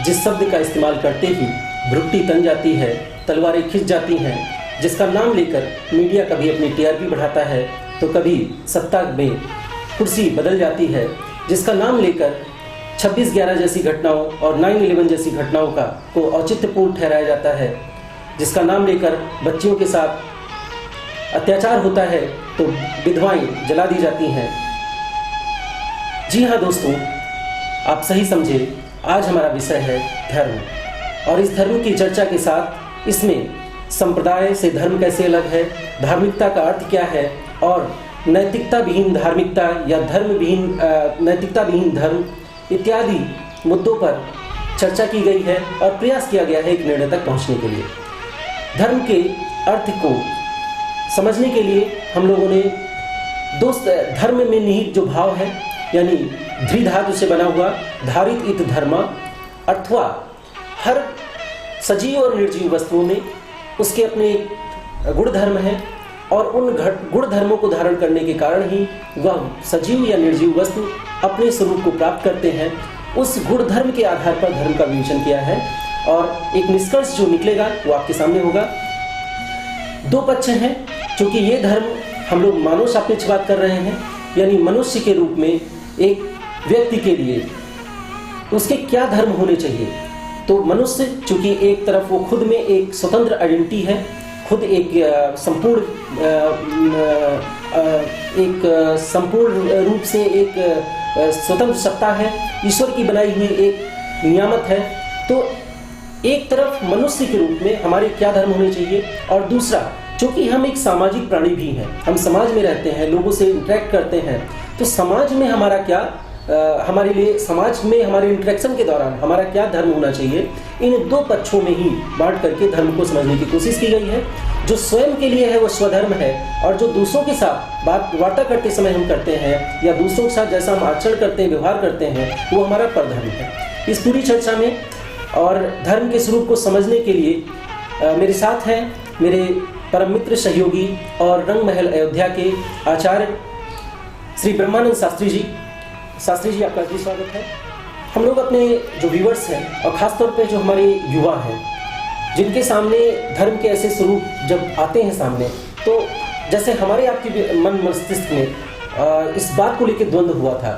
जिस शब्द का इस्तेमाल करते ही भ्रुकुटी तन जाती है, तलवारें खिंच जाती हैं, जिसका नाम लेकर मीडिया कभी अपनी टीआरपी बढ़ाता है तो कभी सत्ता में कुर्सी बदल जाती है, जिसका नाम लेकर 26/11 जैसी घटनाओं और 9/11 जैसी घटनाओं को औचित्यपूर्ण ठहराया जाता है, जिसका नाम लेकर बच्चियों के साथ अत्याचार होता है तो विधवाएं जला दी जाती हैं। जी हाँ दोस्तों, आप सही समझे, आज हमारा विषय है धर्म। और इस धर्म की चर्चा के साथ इसमें संप्रदाय से धर्म कैसे अलग है, धार्मिकता का अर्थ क्या है और नैतिकता विहीन धार्मिकता या धर्म विहीन नैतिकता विहीन धर्म इत्यादि मुद्दों पर चर्चा की गई है और प्रयास किया गया है एक निर्णय तक पहुंचने के लिए। धर्म के अर्थ को समझने के लिए हम लोगों ने धर्म में निहित जो भाव है, यानी ध्री धातु से बना हुआ धारित इत धर्म, अथवा हर सजीव और निर्जीव वस्तुओं में उसके अपने गुण धर्म हैं और उन गुण धर्मों को धारण करने के कारण ही वह सजीव या निर्जीव वस्तु अपने स्वरूप को प्राप्त करते हैं। उस गुण धर्म के आधार पर धर्म का विवेचन किया है और एक निष्कर्ष जो निकलेगा वो आपके सामने होगा। दो पक्ष हैं, क्योंकि ये धर्म हम लोग मानव सापेक्ष बात कर रहे हैं, यानी मनुष्य के रूप में एक व्यक्ति के लिए उसके क्या धर्म होने चाहिए। तो मनुष्य चूंकि एक तरफ वो खुद में एक स्वतंत्र आइडेंटिटी है, खुद एक संपूर्ण रूप से एक स्वतंत्र सत्ता है, ईश्वर की बनाई हुई एक नियामत है। तो एक तरफ मनुष्य के रूप में हमारे क्या धर्म होने चाहिए और दूसरा, क्योंकि हम एक सामाजिक प्राणी भी हैं, हम समाज में रहते हैं, लोगों से इंटरेक्ट करते हैं, तो समाज में हमारा क्या हमारे लिए समाज में हमारे इंटरेक्शन के दौरान हमारा क्या धर्म होना चाहिए, इन दो पक्षों में ही बांट करके धर्म को समझने की कोशिश की गई है। जो स्वयं के लिए है वो स्वधर्म है और जो दूसरों के साथ वार्ता करते समय हम करते हैं या दूसरों के साथ जैसा हम आचरण करते हैं, व्यवहार करते हैं, वो हमारा परधर्म है। इस पूरी चर्चा में और धर्म के स्वरूप को समझने के लिए मेरे साथ हैं मेरे परम मित्र, सहयोगी और रंगमहल अयोध्या के आचार्य श्री ब्रह्मानंद शास्त्री जी। शास्त्री जी, आपका जी स्वागत है। हम लोग अपने जो व्यूअर्स हैं और ख़ासतौर पे जो हमारे युवा हैं, जिनके सामने धर्म के ऐसे स्वरूप जब आते हैं सामने, तो जैसे हमारे आपके मन मस्तिष्क में इस बात को लेकर द्वंद्व हुआ था,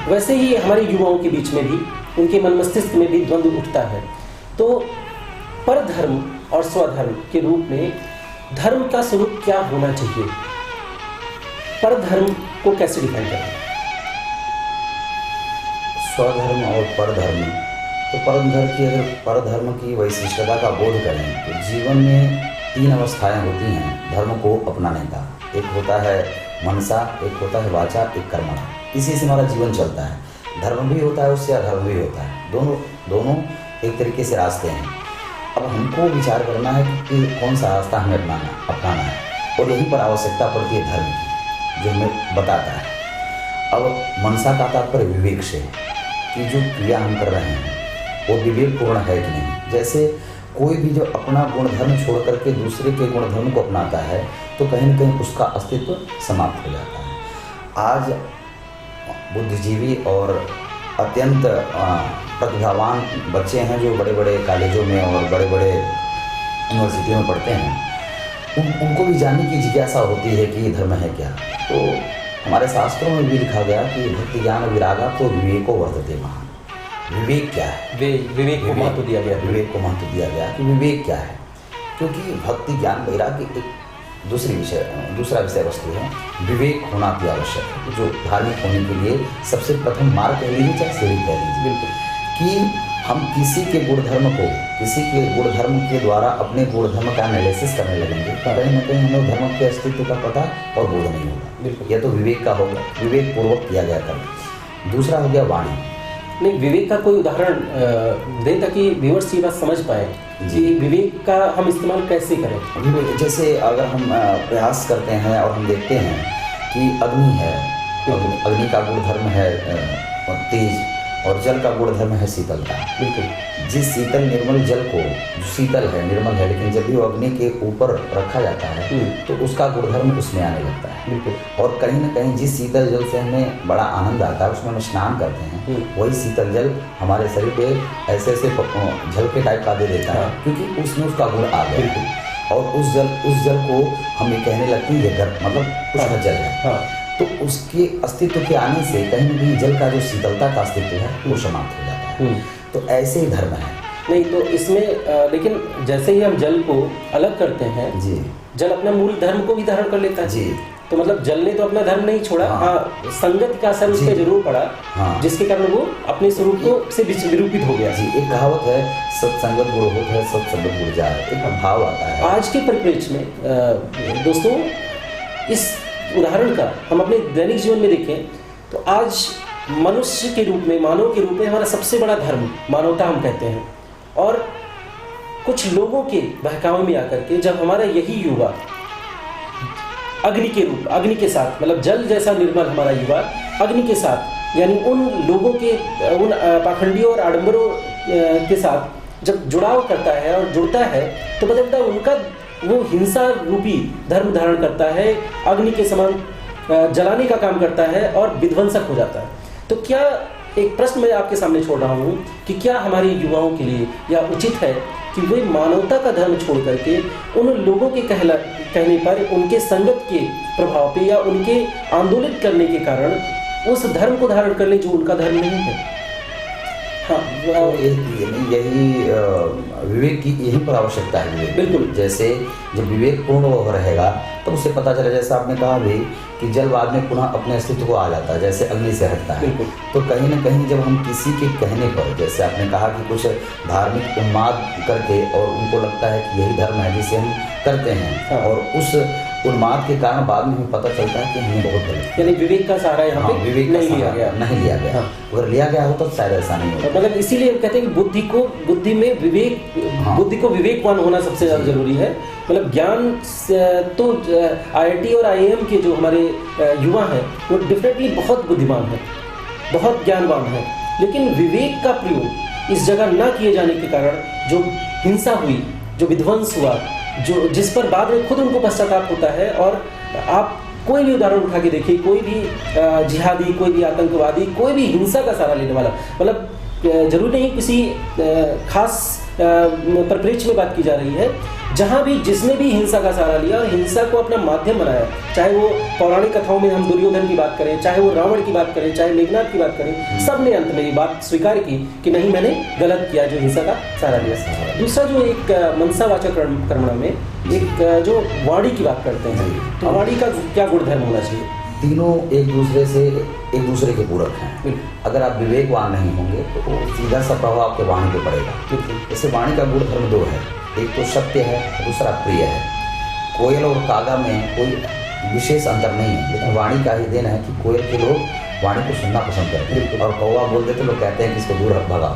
वैसे ही हमारे युवाओं के बीच में भी उनके मन मस्तिष्क में भी द्वंद्व उठता है। तो परधर्म और स्वधर्म के रूप में धर्म का स्वरूप क्या होना चाहिए, परधर्म को कैसे डिफाइन करें? स्वधर्म और परधर्म, तो परधर्म की वैशिष्टता का बोध करें तो जीवन में 3 अवस्थाएं होती हैं धर्म को अपनाने का। एक होता है मनसा, एक होता है वाचा, एक कर्मणा। इसी से हमारा जीवन चलता है। धर्म भी होता है उससे, अधर्म भी होता है। दोनों एक तरीके से रास्ते हैं। अब हमको विचार करना है कि कौन सा रास्ता हमें अपनाना है और यहीं पर आवश्यकता पड़ती है धर्म की, जो हमें बताता है। अब मनसा का तात्पर्य विवेक से कि जो क्रिया हम कर रहे हैं वो विवेकपूर्ण है कि नहीं। जैसे कोई भी जो अपना गुणधर्म छोड़ करके दूसरे के गुणधर्म को अपनाता है तो कहीं न कहीं उसका अस्तित्व समाप्त हो जाता है। आज बुद्धिजीवी और अत्यंत प्रतिभावान बच्चे हैं जो बड़े बड़े कॉलेजों में और बड़े बड़े यूनिवर्सिटियों में पढ़ते हैं, उनको भी जानने की जिज्ञासा होती है कि ये धर्म है क्या। तो हमारे शास्त्रों में भी लिखा गया कि भक्ति ज्ञान विरागा तो विवेको वर्तते महान। विवेक क्या है? विवेक को महत्व दिया गया। विवेक को महत्व दिया गया कि विवेक क्या है, क्योंकि भक्ति ज्ञान वैराग्य एक दूसरा विषय वस्तु है। विवेक होना अति आवश्यक है, जो धार्मिक होने के लिए सबसे प्रथम मार्ग कह लीजिए चाहे सीढ़ी कह लीजिए, बिल्कुल, कि हम किसी के गुणधर्म के द्वारा अपने गुणधर्म का एनालिसिस करने लगेंगे, कहीं न कहीं हमें धर्म के अस्तित्व का पता और बोध नहीं होगा। बिल्कुल, यह तो विवेक का होगा, विवेक पूर्वक किया गया कर्म। दूसरा हो गया वाणी। नहीं, विवेक का कोई उदाहरण दें ताकि व्यूअर्स ये बात समझ पाए कि विवेक का हम इस्तेमाल कैसे करें। जैसे अगर हम प्रयास करते हैं और हम देखते हैं कि अग्नि है, अग्नि का गुणधर्म है तेज, और जल का गुण धर्म है शीतलता। बिल्कुल। जिस शीतल निर्मल जल को, जो शीतल है निर्मल है, लेकिन जब भी वो अग्नि के ऊपर रखा जाता है तो उसका गुणधर्म उसमें आने लगता है। बिल्कुल। और कहीं ना कहीं जिस शीतल जल से हमें बड़ा आनंद आता है, उसमें हम स्नान करते हैं, वही शीतल जल हमारे शरीर पे ऐसे ऐसे झलके टाइप का दे देता है, क्योंकि उसमें उसका गुण आ गया। और उस जल को हम ये कहने लगते हैं ये गर्म, मतलब उसका जल है। तो उसके अस्तित्व के आने से कहीं ना कहीं जल का जो शीतलता का अस्तित्व है वो समाप्त हो जाता है। तो ऐसे ही धर्म है। नहीं तो इसमें लेकिन जैसे ही हम जल को अलग करते हैं जी, जल अपना मूल धर्म को भी धारण कर लेता है जी। तो मतलब जल ने तो अपना धर्म नहीं छोड़ा। हाँ, संगत का असर उस पर जरूर पड़ा। हाँ। जिसके कारण वो अपने स्वरूप को से विरूपित हो गया। जी, एक कहावत है, सत्संगत गुण होता है, सत्संगत गुण जाए, एक भाव आता है। आज के परिप्रेक्ष्य में दोस्तों, इस उदाहरण का हम अपने दैनिक जीवन में देखें तो आज मनुष्य के रूप में, मानव के रूप में हमारा सबसे बड़ा धर्म मानवता हम कहते हैं। और कुछ लोगों के बहकावे में आकर के जब हमारा यही युवा अग्नि के रूप, अग्नि के साथ, मतलब जल जैसा निर्मल हमारा युवा अग्नि के साथ, यानी उन लोगों के, उन पाखंडियों और आडंबरों के साथ जब जुड़ाव करता है और जुड़ता है तो पता चलता है उनका वो हिंसा रूपी धर्म धारण करता है, अग्नि के समान जलाने का काम करता है और विध्वंसक हो जाता है। तो क्या, एक प्रश्न मैं आपके सामने छोड़ रहा हूँ कि क्या हमारे युवाओं के लिए यह उचित है कि वे मानवता का धर्म छोड़ करके उन लोगों के कहने पर, उनके संगत के प्रभाव पे या उनके आंदोलित करने के कारण उस धर्म को धारण कर ले जो उनका धर्म नहीं है? हाँ, यही विवेक की यही पर आवश्यकता है। विवेक, बिल्कुल। जैसे जब विवेक पूर्ण वो रहेगा तब उसे पता चला, जैसा आपने कहा भी कि जल बाद में पुनः अपने अस्तित्व को आ जाता है, जैसे अग्नि से हटता है। तो कहीं ना कहीं जब हम किसी के कहने पर, जैसे आपने कहा कि कुछ धार्मिक उन्माद करके और उनको लगता है कि यही धर्म है जिसे हम करते हैं, और उस उन्माद के कारण बाद में हमें पता चलता है कि हमें बहुत गलत, यानी विवेक का सहारा यहाँ पे विवेक नहीं लिया गया। नहीं लिया गया। अगर लिया गया हो तो शायद ऐसा नहीं होता। मतलब इसीलिए कहते हैं कि बुद्धि में विवेक, बुद्धि को विवेकवान होना सबसे ज़्यादा जरूरी है। मतलब ज्ञान तो IIT और IIM के जो हमारे युवा हैं वो डेफिनेटली बहुत बुद्धिमान है, बहुत ज्ञानवान है, लेकिन विवेक का प्रयोग इस जगह ना किए जाने के कारण जो हिंसा हुई, जो विध्वंस हुआ, जो जिस पर बाद में खुद उनको पश्चाताप होता है। और आप कोई भी उदाहरण उठा के देखिए, कोई भी जिहादी, कोई भी आतंकवादी, कोई भी हिंसा का सहारा लेने वाला, मतलब जरूरी नहीं किसी खास परिप्रेक्ष्य में बात की जा रही है, जहाँ भी जिसने भी हिंसा का सहारा लिया और हिंसा को अपना माध्यम बनाया, चाहे वो पौराणिक कथाओं में हम दुर्योधन की बात करें, चाहे वो रावण की बात करें, चाहे मेघनाथ की बात करें, सब ने अंत में ये बात स्वीकार की कि नहीं, मैंने गलत किया जो हिंसा का सहारा लिया। दूसरा जो एक मनसावाचक कर्मणा में एक जो वाणी की बात करते हैं, तो वाणी का क्या गुणधर्म होना चाहिए? तीनों एक दूसरे के पूरक हैं। अगर आप विवेकवान नहीं होंगे तो सीधा सा प्रभाव आपके वाणी पे पड़ेगा। जैसे वाणी का गुण धर्म दो है, एक तो सत्य है, दूसरा प्रिय है। कोयल और कागा में कोई विशेष अंतर नहीं है, लेकिन वाणी का ही देना है कि कोयल के लोग वाणी को सुनना पसंद करते हैं और कौवा बोल देते लोग कहते हैं कि इसको दूर भगा।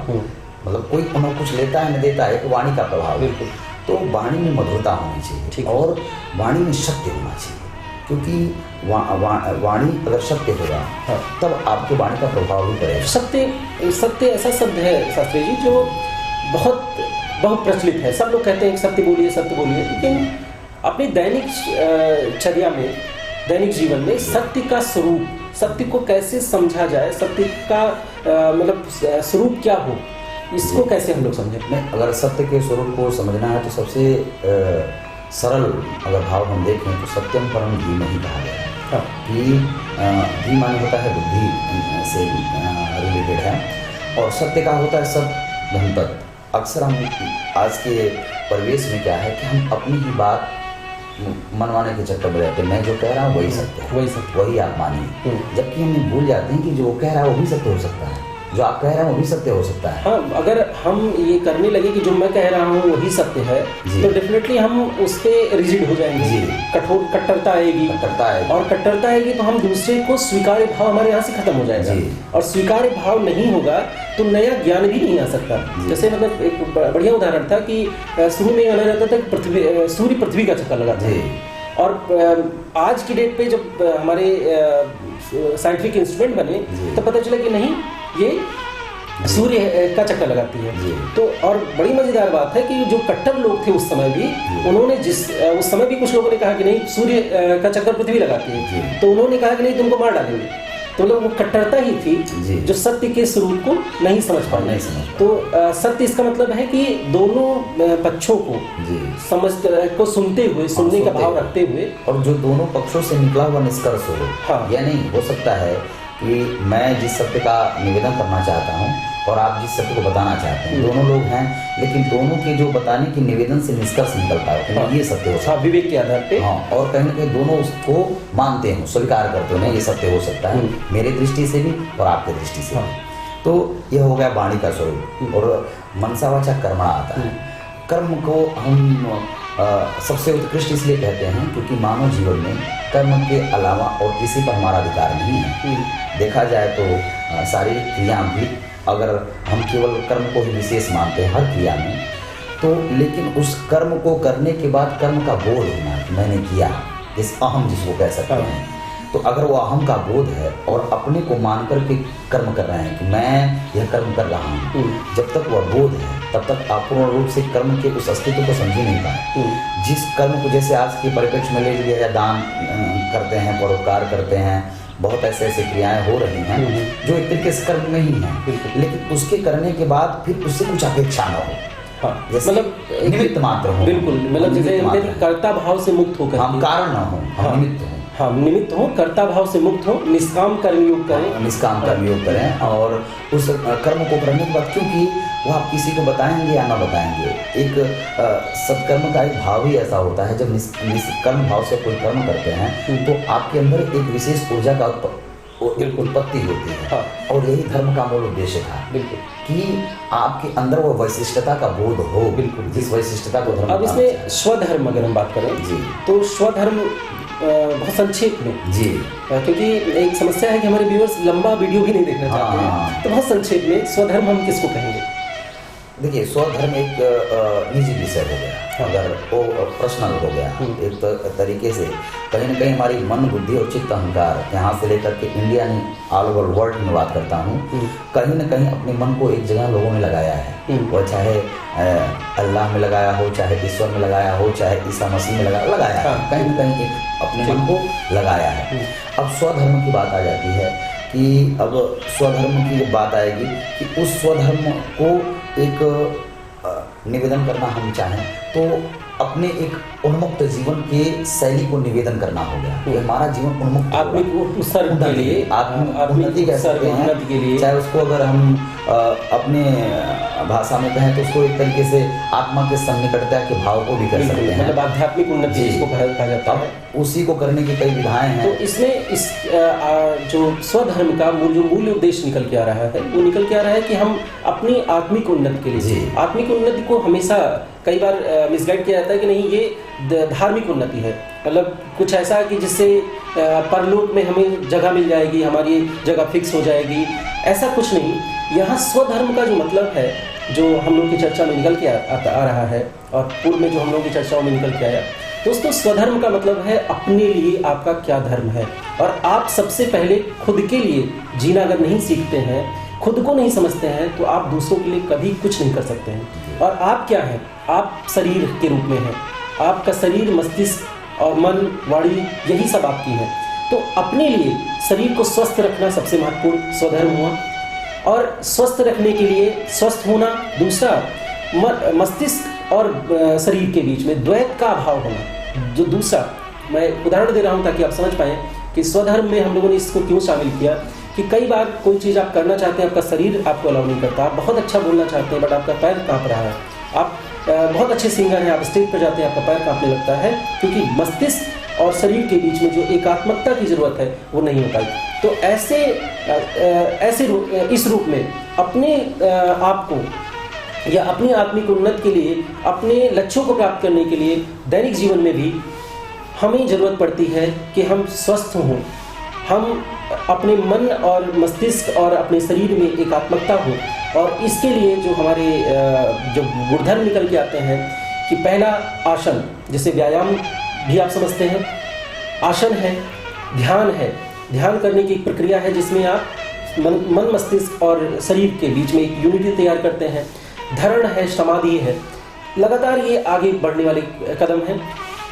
मतलब कोई उन्हें कुछ लेता है न देता है, एक वाणी का प्रभाव। तो वाणी में मधुरता होनी चाहिए और वाणी में सत्य होना चाहिए, क्योंकि वाणी अगर सत्य होगा तब आपके वाणी का प्रभाव भी पड़ेगा। सत्य ऐसा शब्द है शास्त्री जी जो बहुत प्रचलित है। सब लोग कहते हैं सत्य बोलिए, सत्य बोलिए, लेकिन अपनी दैनिक चर्या में, दैनिक जीवन में सत्य का स्वरूप, सत्य को कैसे समझा जाए, सत्य का मतलब स्वरूप क्या हो, इसको कैसे हम लोग समझें? नहीं, अगर सत्य के स्वरूप को समझना है तो सबसे सरल अगर भाव हम देखें तो सत्यम परम धीमहि कहा गया है। कि धी माने होता है बुद्धि से रिलेटेड है, और सत्य का होता है सब धन। अक्सर हम आज के परिवेश में क्या है कि हम अपनी ही बात मनवाने के चक्कर में रहते हैं। मैं जो कह रहा हूँ वही सत्य है, वही आप मानिए, जबकि हम भूल जाते हैं कि जो कह रहा है वो भी सत्य हो सकता है, जो आप कह रहे हैं वो भी सत्य हो सकता है। हाँ, अगर हम ये करने लगे कि जो मैं कह रहा हूँ वही सत्य है तो डेफिनेटली हम उस पर रिजिड हो जाएंगे, कट्टरता आएगी, और कट्टरता आएगी तो हम दूसरे को स्वीकार्य भाव हमारे यहाँ से खत्म हो जाएगा, और स्वीकार्य भाव नहीं होगा तो नया ज्ञान भी नहीं आ सकता। जैसे मतलब एक बढ़िया उदाहरण था कि शुरू में आना जाता था कि सूर्य पृथ्वी का चक्कर लगाता है, और आज की डेट पे जब हमारे साइंटिफिक इंस्ट्रूमेंट बने तब पता चला कि नहीं, ये सूर्य का चक्कर लगाती है। जी। तो और बड़ी मजेदार बात है कि जो कट्टर लोग थे उस समय भी, उन्होंने उस समय भी कुछ लोगों ने कहा कि नहीं, सूर्य का चक्कर पृथ्वी लगाती है, जी। तो उन्होंने कहा कि नहीं, तुमको मार डालेंगे। तो मतलब वो कट्टरता ही थी जी। जो सत्य के स्वरूप को नहीं समझ पाई। नहीं समझ पाई। तो सत्य इसका मतलब है कि दोनों पक्षों को जी। सुनते हुए, सुनने का भाव रखते हुए, और जो दोनों पक्षों से निकला हुआ निष्कर्ष हो। हाँ। यह नहीं हो सकता है कि मैं जिस सत्य का निवेदन करना चाहता हूँ और आप जिस सत्य को बताना चाहते हैं, दोनों लोग हैं, लेकिन दोनों के जो बताने की निवेदन से निष्कर्ष निकलता है, हाँ। ये सत्य हो सकता है। विवेक के आधार पे। हाँ, और कहीं ना कहीं दोनों उसको मानते हो, स्वीकार करते हो, नहीं ये सत्य हो सकता है मेरे दृष्टि से भी और आपके दृष्टि से भी। तो यह हो गया वाणी का स्वरूप। और मनसा वाचा कर्मणा आता है। कर्म को हम सबसे उत्कृष्ट इसलिए कहते हैं क्योंकि मानव जीवन में कर्म के अलावा और किसी पर हमारा अधिकार नहीं है। देखा जाए तो शारीरिक क्रिया भी अगर हम केवल कर्म को ही विशेष मानते हैं हर क्रिया में, तो लेकिन उस कर्म को करने के बाद कर्म का बोध होना कि मैंने किया, इस अहम जिसको कह सकते हैं। तो अगर वो अहम का बोध है और अपने को मान कर के कर्म कर रहे हैं कि मैं यह कर्म कर रहा हूँ, जब तक वह बोध है तब तक आप पूर्ण रूप से कर्म के उस अस्तित्व को समझ ही नहीं पाए। जिस कर्म को जैसे आज के परिप्रेक्ष्य में ले लिया या दान करते हैं, परोपकार करते हैं, बहुत ऐसे ऐसे क्रियाएं हो रही हैं जो एक तरीके से कर्म में ही हैं, लेकिन उसके करने के बाद फिर उससे कुछ अपेक्षा न हो। हाँ, मतलब निमित्त मात्र हो। बिल्कुल, मतलब जैसे कर्ता भाव से मुक्त होकर हम कारण न हो, हम निमित्त हो। हाँ, निमित्त हो, कर्ता भाव से मुक्त हो, निष्काम कर्मयोग करें। निष्काम कर्मयोग करें और उस कर्म को करने के बाद, क्योंकि वो आप किसी को बताएंगे या ना बताएंगे, एक सत्कर्म का एक भाव ही ऐसा होता है। जब निष्कर्म भाव से कोई कर्म करते हैं तो आपके अंदर एक विशेष ऊर्जा का उत्पत्ति होती है। हाँ। और यही धर्म का मूल उद्देश्य था। बिल्कुल, कि आपके अंदर वो वैशिष्टता का बोध हो। बिल्कुल, जिस वैशिष्टता को धर्म। अब इसमें स्वधर्म अगर हम बात करें जी, तो स्वधर्म बहुत संक्षेप में जी, क्योंकि एक समस्या है कि हमारे व्यूअर्स लंबा वीडियो भी नहीं देखना चाहते हैं, तो बहुत संक्षेप में स्वधर्म हम किसको कहेंगे? देखिए, स्वधर्म एक निजी विषय हो गया। अगर वो पर्सनल हो गया एक तरीके से, कहीं ना कहीं हमारी मन, बुद्धि और चित्त अहंकार, यहाँ से लेकर के इंडिया में ऑल ओवर वर्ल्ड में बात करता हूँ, कहीं ना कहीं अपने मन को एक जगह लोगों ने लगाया है। वो चाहे अल्लाह में लगाया हो, चाहे ईश्वर में लगाया हो, चाहे ईसा मसीह में लगाया है, कहीं ना कहीं एक अपने मन को लगाया है। अब स्वधर्म की बात आ जाती है कि अब स्वधर्म की बात आएगी कि उस स्वधर्म को एक निवेदन करना हम चाहें तो अपने एक उन्मुक्त जीवन के शैली को निवेदन करना हो गया कि हमारा जीवन उन्मुक्त आत्मिक उत्सर्ग के लिए, उन्नति कह सकते हैं, चाहे उसको अगर हम अपने भाषा में कहें तो उसको एक तरीके से आत्मा के सन्निकटता के भाव को भी कर सकते हैं, मतलब आध्यात्मिक उन्नति जिसको कहा जाता है। उसी को करने की कई विधाएं हैं। तो इसमें इस जो स्वधर्म का मूल उद्देश्य निकल के आ रहा है, वो निकल के आ रहा है कि हम अपनी आत्मिक उन्नति के लिए, आत्मिक उन्नति को हमेशा कई बार मिसगाइड किया जाता है कि नहीं ये धार्मिक उन्नति है, मतलब कुछ ऐसा कि जिससे परलोक में हमें जगह मिल जाएगी, हमारी जगह फिक्स हो जाएगी, ऐसा कुछ नहीं। यहाँ स्वधर्म का जो मतलब है, जो हम लोग की चर्चा में निकल के आ रहा है और पूर्व में जो हम लोग की चर्चाओं में निकल के आया, दोस्तों स्वधर्म का मतलब है अपने लिए आपका क्या धर्म है। और आप सबसे पहले खुद के लिए जीना अगर नहीं सीखते हैं, खुद को नहीं समझते हैं, तो आप दूसरों के लिए कभी कुछ नहीं कर सकते हैं। और आप क्या हैं? आप शरीर के रूप में हैं, आपका शरीर, मस्तिष्क और मन, वाणी, यही सब आपकी है। तो अपने लिए शरीर को स्वस्थ रखना सबसे महत्वपूर्ण स्वधर्म हुआ। और स्वस्थ रखने के लिए स्वस्थ होना, दूसरा मस्तिष्क और शरीर के बीच में द्वैत का अभाव होना, जो दूसरा, मैं उदाहरण दे रहा हूँ ताकि आप समझ पाएँ कि स्वधर्म में हम लोगों ने इसको क्यों शामिल किया। कि कई बार कोई चीज़ आप करना चाहते हैं, आपका शरीर आपको अलाउ नहीं करता, आप बहुत अच्छा बोलना चाहते हैं बट आपका पैर काँप रहा है, आप बहुत अच्छे सिंगर हैं, आप स्टेज पर जाते हैं, आपका पैर काँपने लगता है, क्योंकि मस्तिष्क और शरीर के बीच में जो एकात्मकता की ज़रूरत है वो नहीं हो पाई। तो ऐसे इस रूप में अपने आप को या अपनी आत्मिक उन्नति के लिए, अपने लक्ष्यों को प्राप्त करने के लिए दैनिक जीवन में भी हमें ज़रूरत पड़ती है कि हम स्वस्थ हों, हम अपने मन और मस्तिष्क और अपने शरीर में एकात्मकता हो। और इसके लिए जो हमारे जो गुणधर्म निकल के आते हैं कि पहला आसन, जैसे व्यायाम भी आप समझते हैं, आसन है, ध्यान करने की एक प्रक्रिया है जिसमें आप मन मस्तिष्क और शरीर के बीच में एक यूनिटी तैयार करते हैं। धरण है, समाधि है, लगातार ये आगे बढ़ने वाले कदम हैं।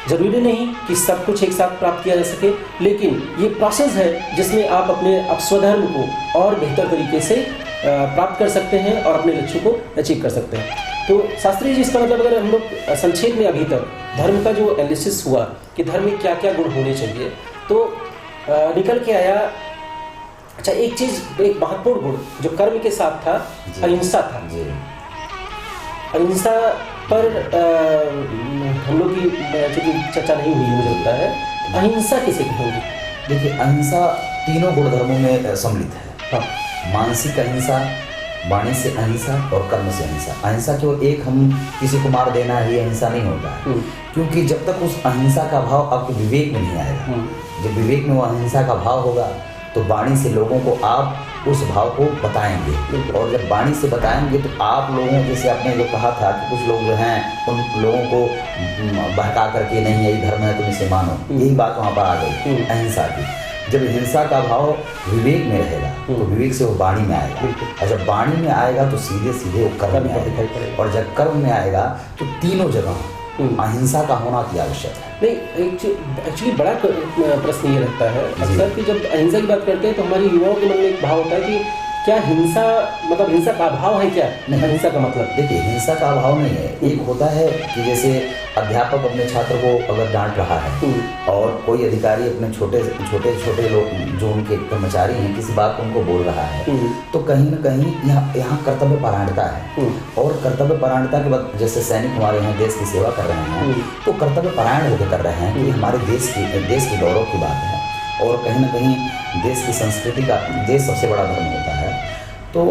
जरूरी नहीं कि सब कुछ एक साथ प्राप्त किया जा सके, लेकिन ये प्रोसेस है जिसमें आप अपने स्वधर्म को और बेहतर तरीके से प्राप्त कर सकते हैं और अपने लक्ष्य को अचीव कर सकते हैं। तो शास्त्री जी, इसका मतलब अगर हम लोग संक्षेप में अभी तक धर्म का जो एनालिसिस हुआ कि धर्म में क्या क्या गुण होने चाहिए, तो निकल के आया, अच्छा एक चीज, एक महत्वपूर्ण गुण जो कर्म के साथ था, अहिंसा था। अहिंसा पर हम लोग की चूंकि चर्चा नहीं हुई मुझे लगता है, अहिंसा किसे कहेंगे? देखिए, अहिंसा तीनों गुण धर्मों में सम्मिलित है। हाँ। मानसिक अहिंसा, वाणी से अहिंसा और कर्म से अहिंसा। अहिंसा केवल एक हम किसी को मार देना ही अहिंसा नहीं होता है, क्योंकि जब तक उस अहिंसा का भाव आपके विवेक में नहीं आएगा, जब विवेक में वो अहिंसा का भाव होगा तो वाणी से लोगों को आप उस भाव को बताएंगे, और जब वाणी से बताएंगे तो आप लोगों, जैसे आपने जो कहा था कि कुछ लोग जो हैं उन लोगों को बहका करके नहीं यही धर्म है तुम इसे मानो, यही बात वहाँ पर आ गई अहिंसा की। जब हिंसा का भाव विवेक में रहेगा तो विवेक से वो वाणी में आएगा, और जब वाणी में आएगा तो सीधे सीधे वो कर्म में आएगा, और जब कर्म में आएगा तो तीनों जगह अहिंसा का होना अति आवश्यक है। नहीं, एक्चुअली बड़ा प्रश्न ये रहता है अक्सर कि जब अहिंसा की बात करते हैं तो हमारे युवाओं के मन में एक भाव होता है कि क्या हिंसा मतलब हिंसा का अभाव है क्या? नहीं, हिंसा का मतलब देखिए, हिंसा का अभाव नहीं है। एक होता है कि जैसे अध्यापक अपने छात्र को अगर डांट रहा है और कोई अधिकारी अपने छोटे लोग जो उनके कर्मचारी हैं किसी बात को उनको बोल रहा है, तो कहीं ना कहीं यहाँ कर्तव्य परायणता है, और कर्तव्य परायणता के बाद जैसे सैनिक हमारे यहाँ देश की सेवा कर रहे हैं तो कर्तव्य परायण होकर कर रहे हैं कि हमारे देश की गौरव की बात है, और कहीं ना कहीं देश की संस्कृति का, देश सबसे बड़ा धर्म होता है, तो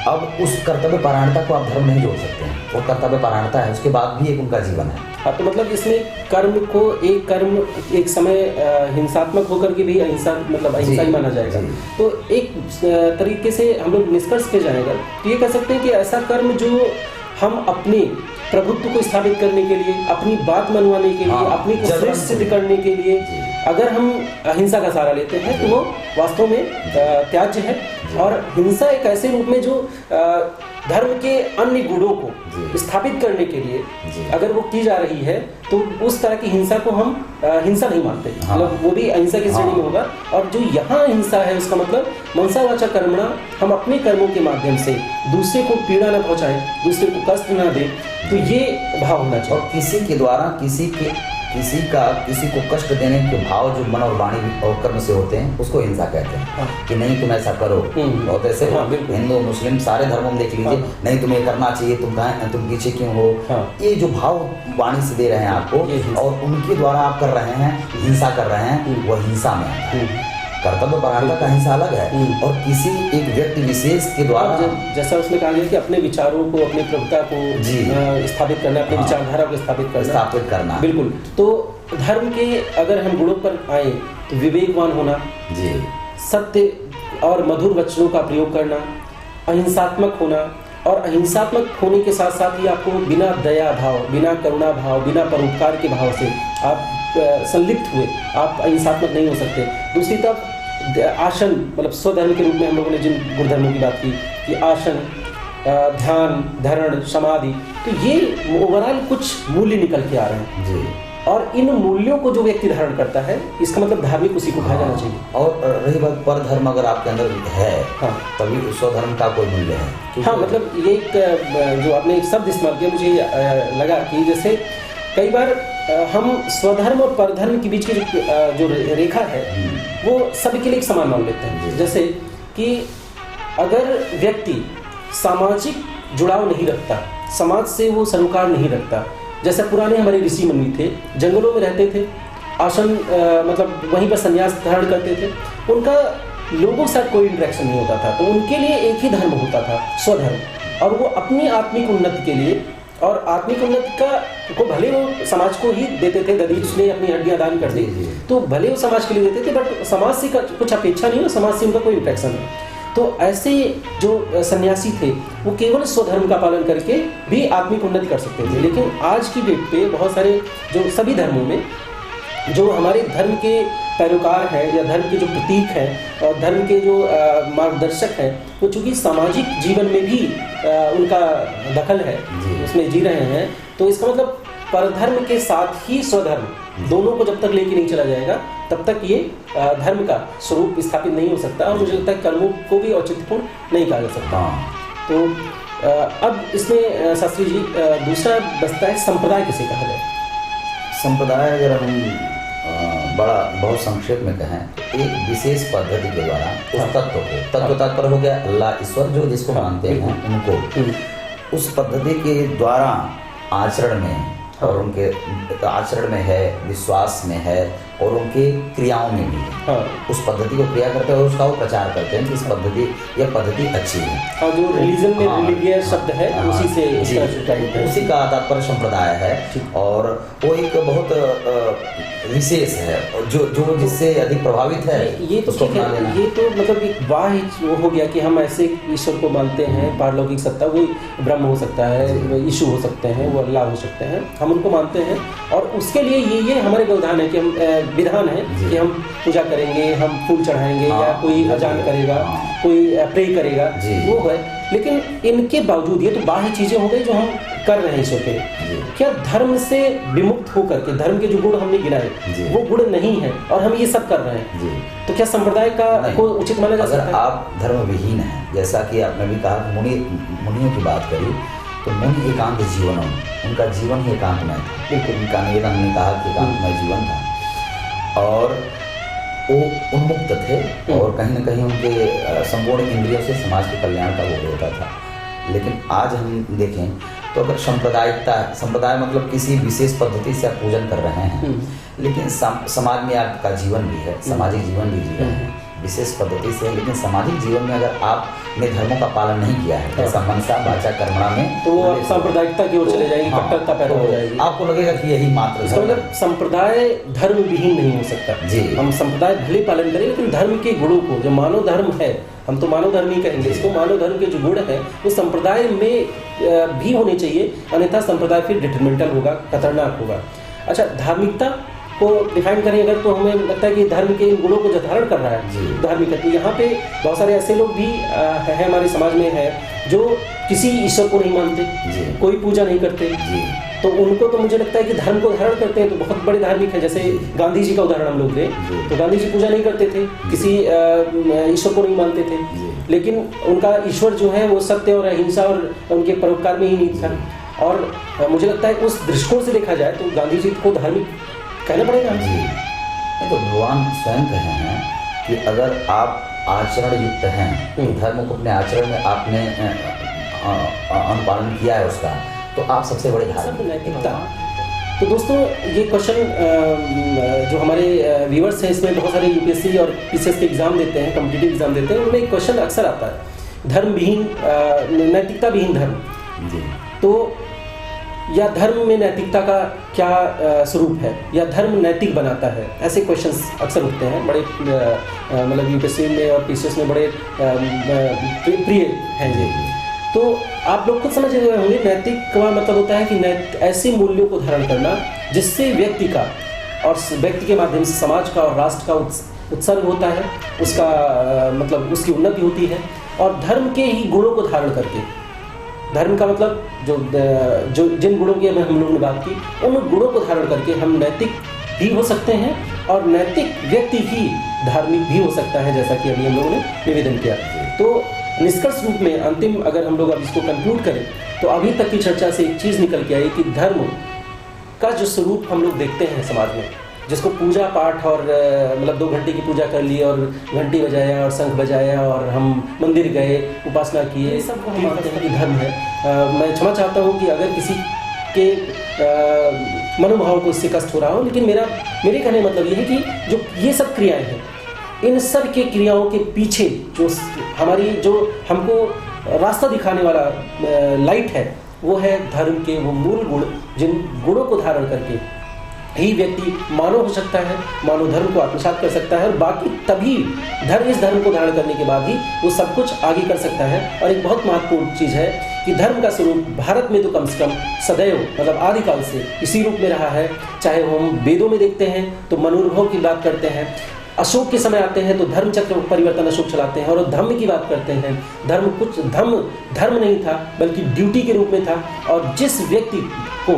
अब उस कर्तव्य परायणता को आप धर्म नहीं जोड़ सकते हैं, वो कर्तव्य परायणता है, उसके बाद भी एक उनका जीवन है। हाँ, तो मतलब इसमें कर्म को कर्म एक समय हिंसात्मक होकर के भी अहिंसा मतलब अहिंसा ही माना जाएगा। तो एक तरीके से हम लोग निष्कर्ष पे जाएगा तो ये कह सकते हैं कि ऐसा कर्म जो हम अपने प्रभुत्व को स्थापित करने के लिए, अपनी बात मनवाने के लिए, अपनी को श्रेष्ठ सिद्ध करने के लिए अगर हम अहिंसा का सहारा लेते हैं तो वो वास्तव में त्याज्य है। और हिंसा एक ऐसे रूप में जो धर्म के अन्य गुणों को स्थापित करने के लिए अगर वो की जा रही है तो उस तरह की हिंसा को हम हिंसा नहीं मानते, मतलब वो भी अहिंसा की श्रेणी में होगा। और जो यहाँ हिंसा है उसका मतलब मनसा वाचा कर्मणा, हम अपने कर्मों के माध्यम से दूसरे को पीड़ा न पहुंचाएं, दूसरे को कष्ट न दें, तो ये भाव होना चाहिए। और किसी के द्वारा किसी को कष्ट देने के भाव जो मन और वाणी और कर्म से होते हैं उसको हिंसा कहते हैं। कि नहीं तुम ऐसा करो, बहुत ऐसे हिंदू मुस्लिम सारे धर्मों में देख लीजिए, नहीं तुम्हें करना चाहिए, तुम पीछे क्यों हो, ये जो भाव वाणी से दे रहे हैं आपको और उनके द्वारा आप कर रहे हैं, हिंसा कर रहे हैं, वह हिंसा में आता है। कर्तव्य परायणता का हिंसा अलग है, और किसी एक व्यक्ति विशेष के द्वारा, जैसा उसने कहा गया कि अपने विचारों को, अपनी प्रभुता को स्थापित करना, अपनी विचारधारा को स्थापित करना। बिल्कुल। तो धर्म के अगर हम गुणों पर आए तो विवेकवान होना, सत्य और मधुर वचनों का प्रयोग करना, अहिंसात्मक होना, और अहिंसात्मक होने के साथ साथ ही आपको बिना दया भाव, बिना करुणा भाव, बिना परोपकार के भाव से आप संलिप्त हुए आप अहिंसात्मक नहीं हो सकते। दूसरी तरफ आसन मतलब स्वधर्म के रूप में हम लोगों ने जिन गुणधर्मों की बात की कि आसन, ध्यान, धरण, समाधि, तो ये ओवरऑल कुछ मूल्य निकल के आ रहे हैं। और इन मूल्यों को जो व्यक्ति धारण करता है इसका मतलब धार्मिक उसी को कहा जाना चाहिए। और रही बात पर धर्म अगर आपके अंदर है तभी स्वधर्म का कोई मूल्य है। हाँ, मतलब ये एक जो आपने एक शब्द इस्तेमाल किया मुझे लगा कि जैसे कई बार हम स्वधर्म और परधर्म के बीच की जो रेखा है वो सभी के लिए एक समान मान लेते हैं। जैसे कि अगर व्यक्ति सामाजिक जुड़ाव नहीं रखता, समाज से वो सरोकार नहीं रखता, जैसे पुराने हमारे ऋषि मुनि थे, जंगलों में रहते थे, आश्रम मतलब वहीं पर संन्यास धारण करते थे, उनका लोगों के साथ कोई इंटरेक्शन नहीं होता था, तो उनके लिए एक ही धर्म होता था, स्वधर्म, और वो अपनी आत्मिक उन्नति के लिए और आत्मिक उन्नति को भले वो समाज को ही देते थे, दधीच ने अपनी हड्डियां दान कर दी तो भले वो समाज के लिए देते थे, बट समाज से कुछ अपेक्षा नहीं हो, समाज से उनका कोई इंटरेक्शन नहीं। तो ऐसे जो सन्यासी थे वो केवल स्वधर्म का पालन करके भी आत्मिक उन्नति कर सकते थे। लेकिन आज की डेट पे बहुत सारे जो सभी धर्मों में जो हमारे धर्म के पैरोकार हैं या धर्म के जो प्रतीक हैं और धर्म के जो मार्गदर्शक हैं, वो चूँकि सामाजिक जीवन में भी उनका दखल है, उसमें जी रहे हैं, तो इसका मतलब परधर्म के साथ ही स्वधर्म दोनों को जब तक लेके नहीं चला जाएगा तब तक ये धर्म का स्वरूप स्थापित नहीं हो सकता, और मुझे लगता है कर्मों को भी औचित्यपूर्ण नहीं कहा जा सकता। तो अब इसमें शास्त्री जी दूसरा बचता है संप्रदाय किसे कहा जाए। संप्रदाय अगर हम बहुत संक्षेप में कहें तो एक विशेष पद्धति के द्वारा उस तत्व तात्पर्य हो गया अल्लाह ईश्वर, जो जिसको मानते हैं उनको उस पद्धति के द्वारा आचरण में और उनके आचरण में है, विश्वास में है और उनके क्रियाओं में भी है। उस पद्धति को क्रिया करते हैं और उसका वो प्रचार करते हैं कि इस पद्धति यह पद्धति अच्छी है। और जो रिलीजन में रिलीजियस शब्द है उसी से उसी का तात्पर्य संप्रदाय है, और वो एक बहुत विशेष है जो जिससे अधिक प्रभावित है। ये तो ठीक है, ये तो मतलब एक बाह्य वो हो गया कि हम ऐसे ईश्वर को मानते हैं, पारलौकिक सत्ता, वो ब्रह्म हो सकता है, यीशु हो सकते हैं, वो अल्लाह हो सकते हैं, हम उनको मानते हैं और उसके लिए ये हमारे व्यवधान है कि हम विधान है कि हम पूजा करेंगे, हम फूल चढ़ाएंगे या कोई अजान करेगा, कोई प्रे करेगा, वो है। लेकिन इनके बावजूद ये तो बाह्य चीजें हो गई जो हम कर रहे हैं ईश्वर के, क्या धर्म से विमुक्त होकर के धर्म के जो गुण हमने गिनाए वो गुण नहीं है और हम ये सब कर रहे हैं, तो क्या संप्रदाय का को उचित माना जा सकता है? आप धर्म विहीन हैं, जैसा कि आपने भी कहा, मुनियों की बात करी तो मुनि एकांत जीवनम, उनका जीवन ही एकांतमय था। बिल्कुल, उनका निवेदन हमने कहा कि एकांतमय जीवन था और वो उन्मुक्त थे और कहीं ना कहीं उनके संपूर्ण इंद्रियों से समाज के कल्याण का वो होता था। लेकिन आज हम देखें तो अगर संप्रदाय मतलब किसी विशेष पद्धति से आप पूजन कर रहे हैं, लेकिन समाज में आपका जीवन भी है, सामाजिक जीवन भी जी रहे हैं विशेष पद्धति से, लेकिन सामाजिक जीवन में अगर आपने धर्मों का पालन नहीं किया है, जैसा मनसा वाचा कर्मणा में, तो आप सांप्रदायिकता की ओर चले जाएंगे, कट्टरता पैदा हो जाएगी, आपको लगेगा कि यही मात्र मतलब संप्रदाय धर्म विहीन नहीं हो सकता जी। हम संप्रदाय भले पालन करें लेकिन धर्म के गुणों को, जो मानव धर्म है, हम तो मानव धर्म ही कहेंगे इसको, मानव धर्म के जो गुण है वो संप्रदाय में भी होने चाहिए, अन्यथा संप्रदाय फिर डिटरमेंटल होगा, खतरनाक होगा। अच्छा, धार्मिकता को डिफाइन करें अगर तो हमें लगता है कि धर्म के इन गुणों को जो धारण कर रहा है धार्मिक है, तो यहाँ पे बहुत सारे ऐसे लोग भी है हमारे समाज में है जो किसी ईश्वर को नहीं मानते, कोई पूजा नहीं करते, तो उनको तो मुझे लगता है कि धर्म को धारण करते हैं तो बहुत बड़े धार्मिक है। जैसे गांधी जी का उदाहरण हम लोग लें तो गांधी जी पूजा नहीं करते थे, किसी ईश्वर को नहीं मानते थे, लेकिन उनका ईश्वर जो है वो सत्य और अहिंसा और उनके परोपकार में ही नहीं था। और मुझे लगता है उस दृष्टिकोण से देखा जाए तो गांधी जी को धार्मिक कहना पड़ेगा जी। तो भगवान स्वयं कहे हैं कि अगर आप आचरण युक्त हैं, धर्म को अपने आचरण में आपने अनुपालन किया है उसका, तो आप सबसे बड़े धार्मिक। तो दोस्तों ये क्वेश्चन जो हमारे व्यूअर्स हैं, इसमें बहुत सारे यूपीएससी और पीसीएस के एग्जाम देते हैं, कॉम्पिटिटिव एग्जाम देते हैं, उनमें एक क्वेश्चन अक्सर आता है, धर्म विहीन नैतिकता विहीन धर्म जी। तो या धर्म में नैतिकता का क्या स्वरूप है, या धर्म नैतिक बनाता है, ऐसे क्वेश्चंस अक्सर उठते हैं, बड़े मतलब यूपीएससी में और पीसीएस में बड़े प्रिय हैं जी। तो आप लोग खुद समझ रहे होंगे नैतिक का मतलब होता है कि ऐसे मूल्यों को धारण करना जिससे व्यक्ति का और व्यक्ति के माध्यम से समाज का और राष्ट्र का उत्सर्ग होता है, उसका मतलब उसकी उन्नति होती है, और धर्म के ही गुणों को धारण करके, धर्म का मतलब जो जिन गुणों की हम लोगों ने बात की, उन गुणों को धारण करके हम नैतिक भी हो सकते हैं और नैतिक व्यक्ति ही धार्मिक भी हो सकता है, जैसा कि अभी हम लोगों ने निवेदन किया। तो निष्कर्ष रूप में अंतिम अगर हम लोग अब इसको कंक्लूड करें तो अभी तक की चर्चा से एक चीज़ निकल के आई कि धर्म का जो स्वरूप हम लोग देखते हैं समाज में, जिसको पूजा पाठ और मतलब 2 घंटे की पूजा कर ली और घंटी बजाया और शंख बजाया और हम मंदिर गए, उपासना किए, सबको हम मानते हैं कि धर्म है। मैं क्षमा चाहता हूँ कि अगर किसी के मनोभाव को इससे कष्ट हो रहा हो, लेकिन मेरे कहने मतलब ये है कि जो ये सब क्रियाएं हैं, इन सब के क्रियाओं के पीछे जो हमारी जो हमको रास्ता दिखाने वाला लाइट है, वो है धर्म के वो मूल गुण, जिन गुणों को धारण करके ही व्यक्ति मानव हो सकता है, मानव धर्म को आत्मसात कर सकता है, और बाकी तभी इस धर्म को धारण करने के बाद ही वो सब कुछ आगे कर सकता है। और एक बहुत महत्वपूर्ण चीज़ है कि धर्म का स्वरूप भारत में तो कम से कम सदैव मतलब आदिकाल से इसी रूप में रहा है। चाहे हम वेदों में देखते हैं तो मनोनुभव की बात करते हैं, अशोक के समय आते हैं तो धर्म चक्र परिवर्तन अशोक चलाते हैं, और धर्म की बात करते हैं, धर्म नहीं था बल्कि ड्यूटी के रूप में था। और जिस व्यक्ति को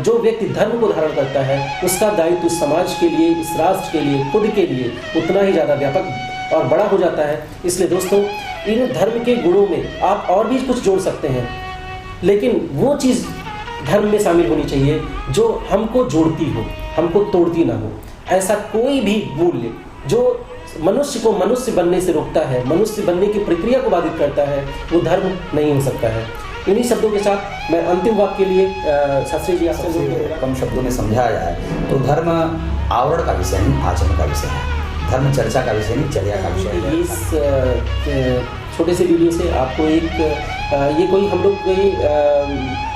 जो व्यक्ति धर्म को धारण करता है उसका दायित्व समाज के लिए, इस राष्ट्र के लिए, खुद के लिए उतना ही ज़्यादा व्यापक और बड़ा हो जाता है। इसलिए दोस्तों, इन धर्म के गुणों में आप और भी कुछ जोड़ सकते हैं, लेकिन वो चीज़ धर्म में शामिल होनी चाहिए जो हमको जोड़ती हो, हमको तोड़ती ना हो। ऐसा कोई भी मूल्य जो मनुष्य को मनुष्य बनने से रोकता है, मनुष्य बनने की प्रक्रिया को बाधित करता है, वो धर्म नहीं हो सकता है। इन्हीं शब्दों के साथ मैं अंतिम वाक्य के लिए शास्त्री जी आपसे कम शब्दों में समझाया जाए तो धर्म आवरण का विषय नहीं, आचरण का विषय है। धर्म चर्चा का विषय नहीं, चर्या का विषय है। इस छोटे से वीडियो से आपको ये कोई हम लोग कोई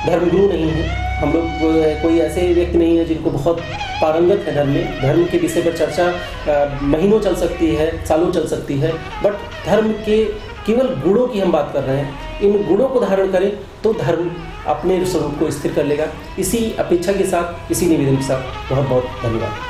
धर्मगुरु नहीं है, हम लोग कोई ऐसे व्यक्ति नहीं है जिनको बहुत पारंगत है धर्म में। धर्म के विषय पर चर्चा महीनों चल सकती है, सालों चल सकती है, बट धर्म के केवल गुणों की हम बात कर रहे हैं। इन गुणों को धारण करें तो धर्म अपने स्वरूप को स्थिर कर लेगा। इसी अपेक्षा के साथ, इसी निवेदन के साथ बहुत बहुत धन्यवाद।